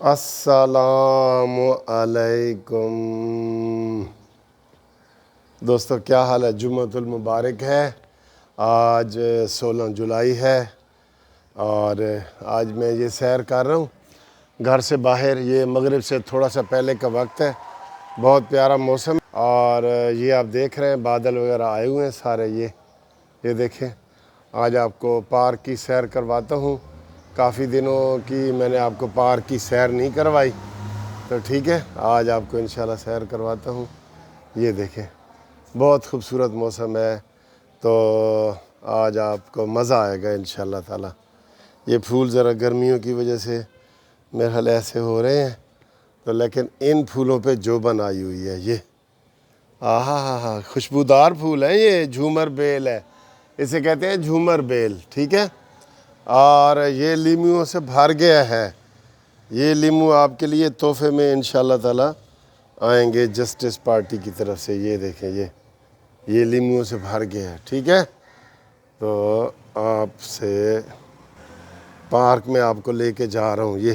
السلام علیکم دوستو، کیا حال ہے؟ جمعۃ المبارک ہے۔ آج 16 جولائی ہے اور آج میں یہ سیر کر رہا ہوں گھر سے باہر۔ یہ مغرب سے تھوڑا سا پہلے کا وقت ہے، بہت پیارا موسم اور یہ آپ دیکھ رہے ہیں بادل وغیرہ آئے ہوئے ہیں سارے۔ یہ دیکھیں، آج آپ کو پارک کی سیر کرواتا ہوں۔ کافی دنوں کی میں نے آپ کو پارک کی سیر نہیں کروائی، تو ٹھیک ہے آج آپ کو انشاءاللہ سیر کرواتا ہوں۔ یہ دیکھیں، بہت خوبصورت موسم ہے، تو آج آپ کو مزہ آئے گا انشاءاللہ تعالی۔ یہ پھول ذرا گرمیوں کی وجہ سے میرے حال ایسے ہو رہے ہیں، تو لیکن ان پھولوں پہ جوبن آئی ہوئی ہے۔ یہ ہاں خوشبودار پھول ہیں، یہ جھومر بیل ہے، اسے کہتے ہیں جھومر بیل، ٹھیک ہے۔ اور یہ لیموں سے بھر گیا ہے۔ یہ لیموں آپ کے لیے تحفے میں انشاءاللہ تعالی آئیں گے جسٹس پارٹی کی طرف سے۔ یہ دیکھیں، یہ لیموں سے بھر گیا ہے، ٹھیک ہے۔ تو آپ سے پارک میں آپ کو لے کے جا رہا ہوں۔ یہ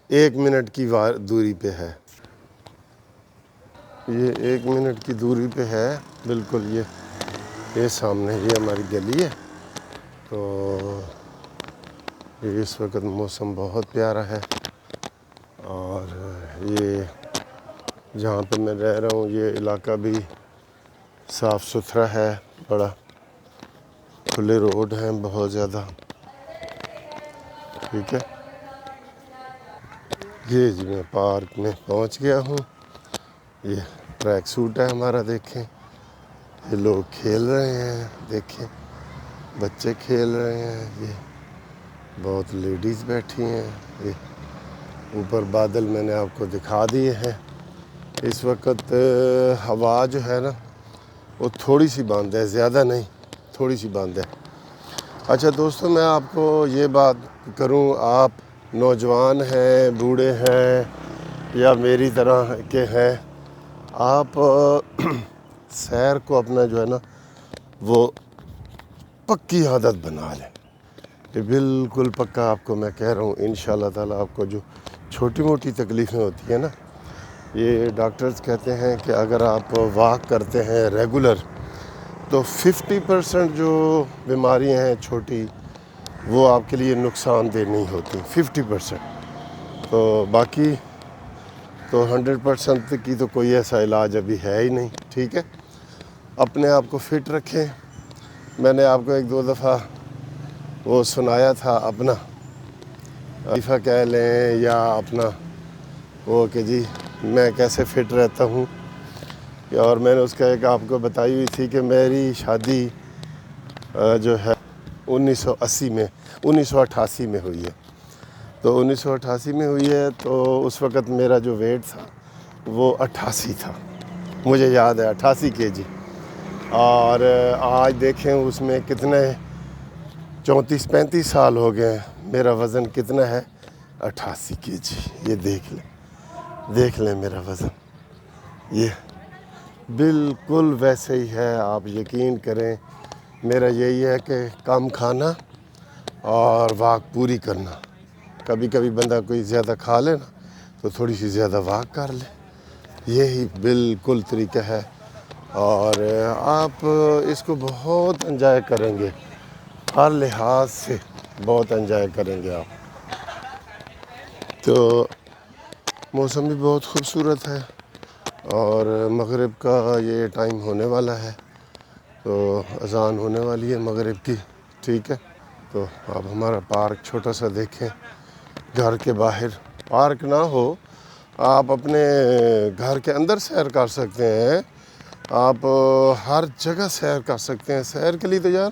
1 منٹ کی دوری پہ ہے، یہ 1 منٹ کی دوری پہ ہے بالکل۔ یہ سامنے یہ ہماری گلی ہے۔ تو اس وقت موسم بہت پیارا ہے اور یہ جہاں پہ میں رہ رہا ہوں یہ علاقہ بھی صاف ستھرا ہے، بڑا کھلے روڈ ہیں بہت زیادہ، ٹھیک ہے۔ یہ جی میں پارک میں پہنچ گیا ہوں۔ یہ ٹریک سوٹ ہے ہمارا، دیکھیں یہ لوگ کھیل رہے ہیں، دیکھیں بچے کھیل رہے ہیں، یہ بہت لیڈیز بیٹھی ہیں۔ یہ اوپر بادل میں نے آپ کو دکھا دیے ہیں۔ اس وقت ہوا جو ہے نا وہ تھوڑی سی بند ہے، زیادہ نہیں، تھوڑی سی بند ہے۔ اچھا دوستو، میں آپ کو یہ بات کروں، آپ نوجوان ہیں، بوڑھے ہیں یا میری طرح کے ہیں، آپ سیر کو اپنا جو ہے نا وہ پکی عادت بنا لیں۔ یہ بالکل پکا آپ کو میں کہہ رہا ہوں، انشاءاللہ تعالی آپ کو جو چھوٹی موٹی تکلیفیں ہوتی ہیں نا، یہ ڈاکٹرز کہتے ہیں کہ اگر آپ واک کرتے ہیں ریگولر تو 50% جو بیماریاں ہیں چھوٹی وہ آپ کے لیے نقصان دہ نہیں ہوتی، 50%۔ تو باقی تو 100% کی تو کوئی ایسا علاج ابھی ہے ہی نہیں، ٹھیک ہے۔ اپنے آپ کو فٹ رکھیں۔ میں نے آپ کو 1-2 دفعہ وہ سنایا تھا اپنا وظیفہ کہہ لیں یا اپنا وہ کہ جی میں کیسے فٹ رہتا ہوں، اور میں نے اس کا ایک آپ کو بتائی ہوئی تھی کہ میری شادی جو ہے 1988 میں ہوئی ہے۔ تو 1988 میں ہوئی ہے، تو اس وقت میرا جو ویٹ تھا وہ 88 تھا، مجھے یاد ہے 88 kg۔ اور آج دیکھیں اس میں کتنے 34-35 سال ہو گئے ہیں، میرا وزن کتنا ہے؟ 88 kg۔ یہ دیکھ لیں میرا وزن، یہ بالکل ویسے ہی ہے، آپ یقین کریں۔ میرا یہی ہے کہ کم کھانا اور واک پوری کرنا۔ کبھی کبھی بندہ کوئی زیادہ کھا لے نا تو تھوڑی سی زیادہ واک کر لے، یہی بالکل طریقہ ہے۔ اور آپ اس کو بہت انجوائے کریں گے، ہر لحاظ سے بہت انجوائے کریں گے آپ۔ تو موسم بھی بہت خوبصورت ہے اور مغرب کا یہ ٹائم ہونے والا ہے، تو اذان ہونے والی ہے مغرب کی، ٹھیک ہے۔ تو آپ ہمارا پارک چھوٹا سا دیکھیں، گھر کے باہر پارک نہ ہو، آپ اپنے گھر کے اندر سیر کر سکتے ہیں، آپ ہر جگہ سیر کر سکتے ہیں۔ سیر کے لیے تو یار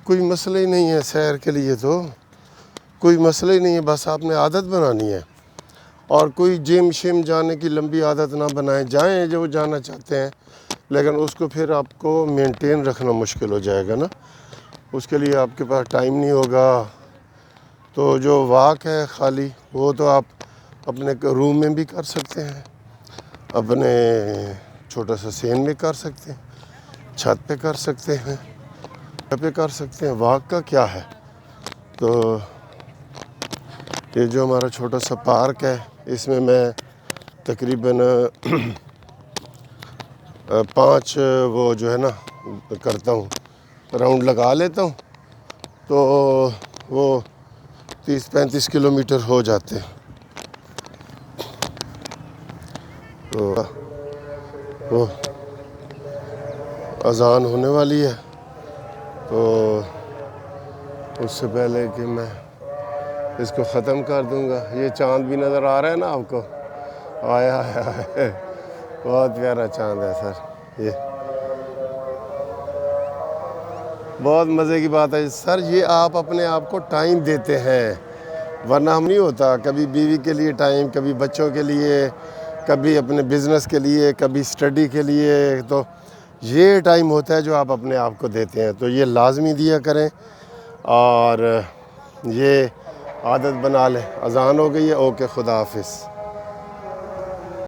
کوئی مسئلہ ہی نہیں ہے، سیر کے لیے تو کوئی مسئلہ ہی نہیں ہے، بس آپ نے عادت بنانی ہے۔ اور کوئی جم شم جانے کی لمبی عادت نہ بنائیں، جائیں جو جانا چاہتے ہیں، لیکن اس کو پھر آپ کو مینٹین رکھنا مشکل ہو جائے گا نا، اس کے لیے آپ کے پاس ٹائم نہیں ہوگا۔ تو جو واک ہے خالی وہ تو آپ اپنے روم میں بھی کر سکتے ہیں، اپنے چھوٹا سا سین میں کر سکتے ہیں، چھت پہ کر سکتے ہیں، چھت پہ کر سکتے ہیں۔ واک کا کیا ہے؟ تو یہ جو ہمارا چھوٹا سا پارک ہے اس میں میں تقریباً 5 وہ جو ہے نا کرتا ہوں، راؤنڈ لگا لیتا ہوں، تو وہ 30-35 کلومیٹر ہو جاتے ہیں۔ تو وہ اذان ہونے والی ہے، تو اس سے پہلے کہ میں اس کو ختم کر دوں گا، یہ چاند بھی نظر آ رہا ہے نا آپ کو، آیا ہے بہت پیارا چاند ہے سر، یہ بہت مزے کی بات ہے سر، یہ آپ اپنے آپ کو ٹائم دیتے ہیں، ورنہ ہم نہیں ہوتا، کبھی بیوی کے لیے ٹائم، کبھی بچوں کے لیے، کبھی اپنے بزنس کے لیے، کبھی اسٹڈی کے لیے، تو یہ ٹائم ہوتا ہے جو آپ اپنے آپ کو دیتے ہیں، تو یہ لازمی دیا کریں اور یہ عادت بنا لیں۔ اذان ہو گئی ہے، اوکے، خدا حافظ۔